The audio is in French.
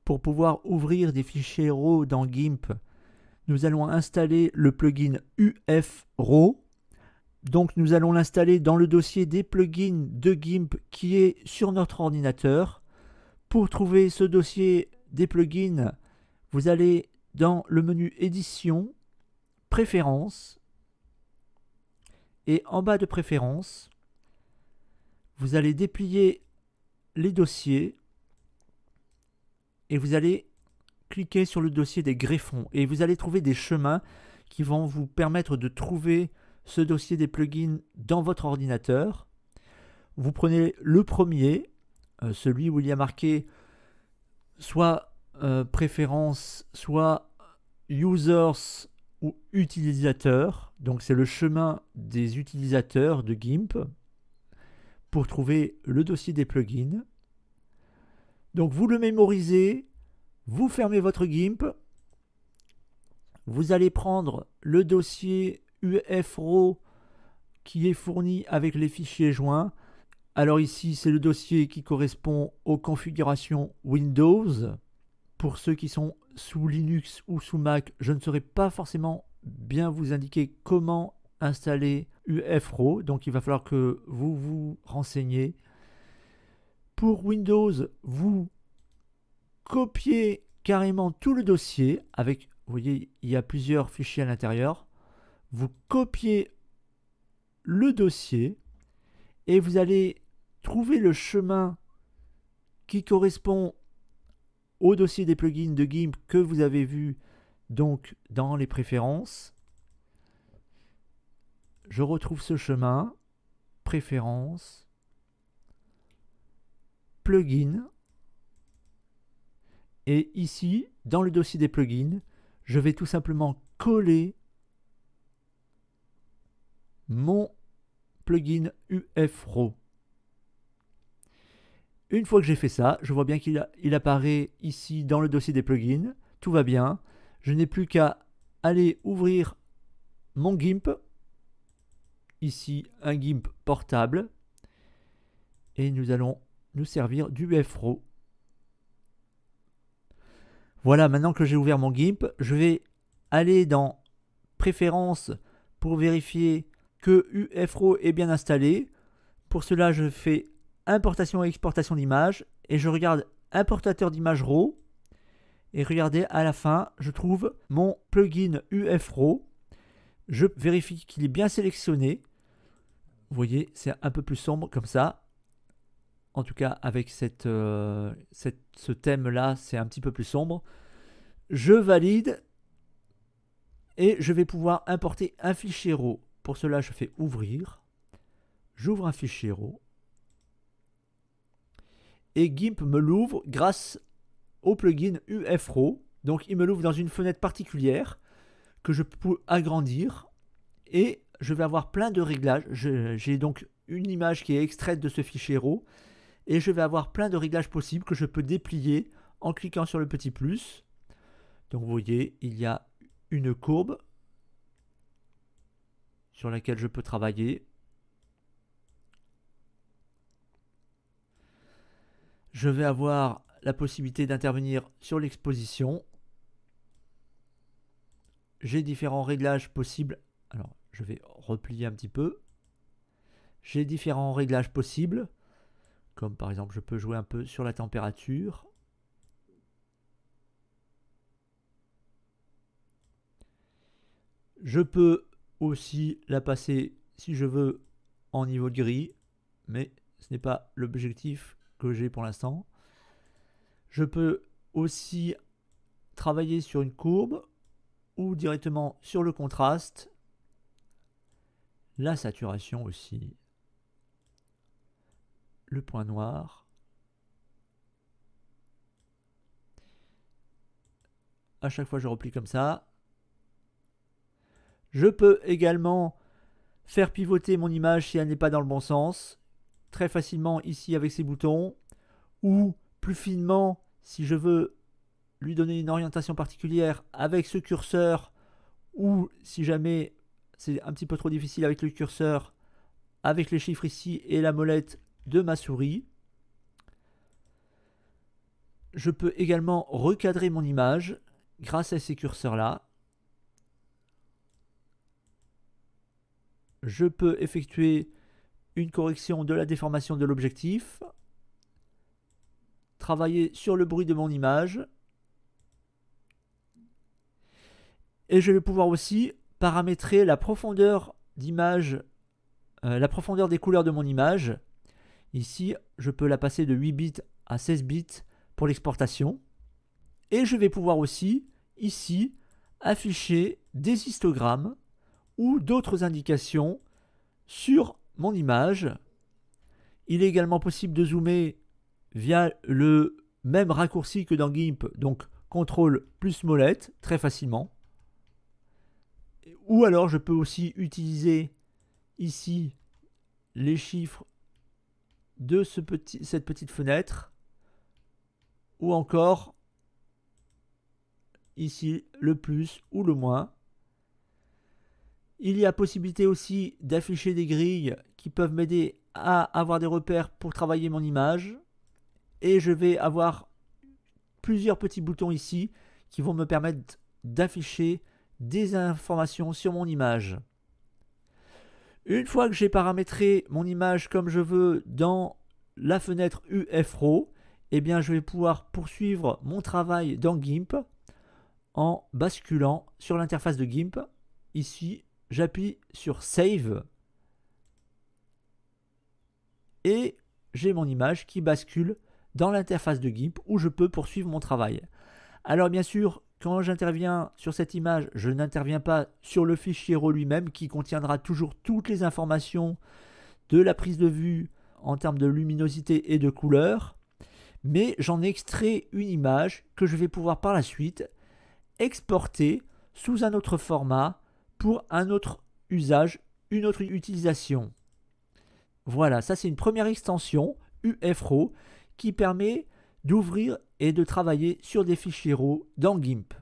pour pouvoir ouvrir des fichiers RAW dans GIMP, nous allons installer le plugin UF-RAW. Donc nous allons l'installer dans le dossier des plugins de GIMP qui est sur notre ordinateur. Pour trouver ce dossier des plugins, vous allez dans le menu Édition, Préférences, et en bas de Préférences, vous allez déplier les dossiers et vous allez cliquer sur le dossier des greffons et vous allez trouver des chemins qui vont vous permettre de trouver ce dossier des plugins dans votre ordinateur. Vous prenez le premier, celui où il y a marqué soit préférences, soit users ou utilisateurs. Donc c'est le chemin des utilisateurs de GIMP pour trouver le dossier des plugins. Donc vous le mémorisez, vous fermez votre GIMP, vous allez prendre le dossier UF-RAW qui est fourni avec les fichiers joints. Alors ici, c'est le dossier qui correspond aux configurations Windows. Pour ceux qui sont sous Linux ou sous Mac, je ne saurais pas forcément bien vous indiquer comment installer UF-RAW. Donc il va falloir que vous vous renseigniez. Pour Windows, vous copiez carrément tout le dossier avec, vous voyez, il y a plusieurs fichiers à l'intérieur. Vous copiez le dossier et vous allez trouver le chemin qui correspond au dossier des plugins de GIMP que vous avez vu donc dans les préférences. Je retrouve ce chemin, préférences, plugins, et ici, dans le dossier des plugins, je vais tout simplement coller mon plugin UF-RAW. Une fois que j'ai fait ça, je vois bien qu'il apparaît ici dans le dossier des plugins. Tout va bien. Je n'ai plus qu'à aller ouvrir mon GIMP. Ici, un GIMP portable. Et nous allons nous servir du UF-RAW. Voilà, maintenant que j'ai ouvert mon GIMP, je vais aller dans Préférences pour vérifier que UF-RAW est bien installé. Pour cela, je fais Importation et exportation d'images et je regarde Importateur d'images RAW. Et regardez, à la fin, je trouve mon plugin UF-RAW. Je vérifie qu'il est bien sélectionné. Vous voyez, c'est un peu plus sombre comme ça. En tout cas, avec ce thème-là, c'est un petit peu plus sombre. Je valide et je vais pouvoir importer un fichier RAW. Pour cela, je fais Ouvrir. J'ouvre un fichier RAW. Et GIMP me l'ouvre grâce au plugin UF-RAW. Donc, il me l'ouvre dans une fenêtre particulière que je peux agrandir. Et je vais avoir plein de réglages. J'ai donc une image qui est extraite de ce fichier RAW. Et je vais avoir plein de réglages possibles que je peux déplier en cliquant sur le petit plus. Donc vous voyez, il y a une courbe sur laquelle je peux travailler. Je vais avoir la possibilité d'intervenir sur l'exposition. J'ai différents réglages possibles. Alors, je vais replier un petit peu. J'ai différents réglages possibles. Comme par exemple, je peux jouer un peu sur la température. Je peux aussi la passer, si je veux, en niveau de gris. Mais ce n'est pas l'objectif que j'ai pour l'instant. Je peux aussi travailler sur une courbe ou directement sur le contraste. La saturation aussi. Le point noir. À chaque fois, je replie comme ça. Je peux également faire pivoter mon image si elle n'est pas dans le bon sens. Très facilement ici avec ces boutons. Ou plus finement, si je veux lui donner une orientation particulière avec ce curseur. Ou si jamais c'est un petit peu trop difficile avec le curseur, avec les chiffres ici et la molette de ma souris. je peux également recadrer mon image grâce à ces curseurs-là. Je peux effectuer une correction de la déformation de l'objectif, travailler sur le bruit de mon image, et je vais pouvoir aussi paramétrer la profondeur d'image, la profondeur des couleurs de mon image. Ici, je peux la passer de 8 bits à 16 bits pour l'exportation. Et je vais pouvoir aussi, ici, afficher des histogrammes ou d'autres indications sur mon image. Il est également possible de zoomer via le même raccourci que dans GIMP, donc CTRL plus molette, très facilement. Ou alors je peux aussi utiliser ici les chiffres de cette petite fenêtre, ou encore ici le plus ou le moins. Il y a possibilité aussi d'afficher des grilles qui peuvent m'aider à avoir des repères pour travailler mon image. Et je vais avoir plusieurs petits boutons ici qui vont me permettre d'afficher des informations sur mon image. Une fois que j'ai paramétré mon image comme je veux dans la fenêtre UFRAW, eh bien je vais pouvoir poursuivre mon travail dans GIMP en basculant sur l'interface de GIMP. Ici, j'appuie sur Save et j'ai mon image qui bascule dans l'interface de GIMP où je peux poursuivre mon travail. Alors bien sûr, quand j'interviens sur cette image, je n'interviens pas sur le fichier RAW lui-même qui contiendra toujours toutes les informations de la prise de vue en termes de luminosité et de couleur, mais j'en extrais une image que je vais pouvoir par la suite exporter sous un autre format pour un autre usage, une autre utilisation. Voilà, ça c'est une première extension UFRAW qui permet d'ouvrir et de travailler sur des fichiers RAW dans GIMP.